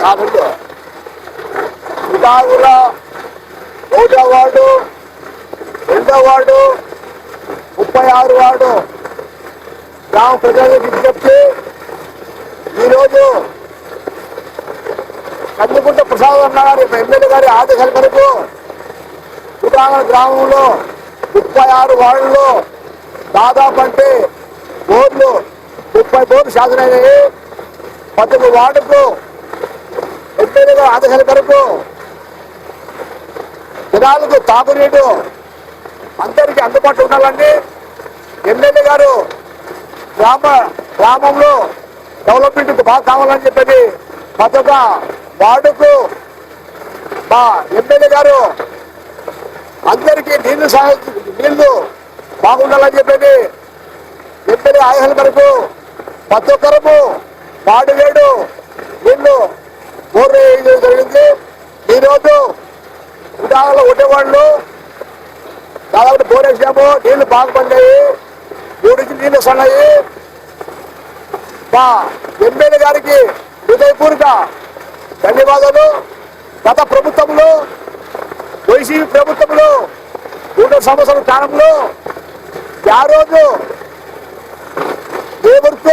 కాబట్టి విభాగుల 1వ వార్డు 2వ వార్డు 36 వార్డు గ్రామ ప్రజలకు విజ్ఞప్తి. ఈరోజు కందుకుంట ప్రసాద్ అన్న గారి ఎమ్మెల్యే గారి ఆదేశాల మేరకు కుటాంగల్ గ్రామంలో 36 వార్డుల్లో దాదాపు అంటే బోర్లు 30 బోర్లు శాసనయ్యాయి. 11 వార్డుకు ఎమ్మెల్యే గారి ఆదేశాల మేరకు జనాలకు తాగునీరు అందరికీ అందుబాటులో ఉండాలని ఎమ్మెల్యే గారు గ్రామంలో డెవలప్మెంట్ బాగా కావాలని చెప్పేది ప్రతి ఒక్క వార్డుకు మా ఎమ్మెల్యే గారు అందరికీ నీళ్లు బాగుండాలని చెప్పేది ఎమ్మెల్యే ఆదేశాల మేరకు ప్రతి ఒక్కరము వార్డు వేడు నీళ్లు బోర్లు వేయడం జరిగింది. ఈరోజు ఉదాహరణలో ఉండేవాళ్ళు దాదాపు బోర్ వేసాము, నీళ్లు బాగా పడినాయి, 3 నీళ్లు వస్తున్నాయి. మా ఎమ్మెల్యే గారికి హృదయపూర్వక ధన్యవాదాలు. గత ప్రభుత్వంలో వైసీపీ ప్రభుత్వంలో 3 సంవత్సరాల కాలంలో ఆ రోజు ఏ వర్క్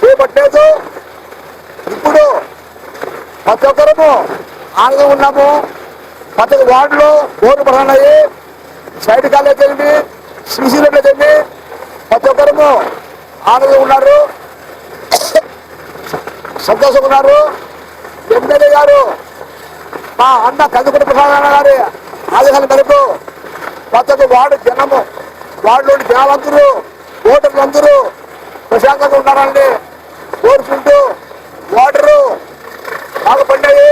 చేపట్టలేదు. ఇప్పుడు ప్రతి ఒక్కరము ఆనందం ఉన్నాము. ప్రతి వార్డులో బోర్లు పడుతున్నాయి, సైడ్ కాలేజ్ జరిగింది, సిసి రోడ్లు జరిగింది. ప్రతి ఒక్కరము ఆనందం ఉన్నారు, సంతోషంగా ఉన్నారు. ఎమ్మెల్యే గారు మా అన్న కందుకుంట ప్రసాద్ గారి ఆదేశాల మేరకు ప్రతి ఒక్క వార్డులోని జనాలందరూ ఓటర్లందరూ ప్రశాంతంగా ఉండాలని కోరుకుంటూ వాటరు బాగా పడ్డాయి.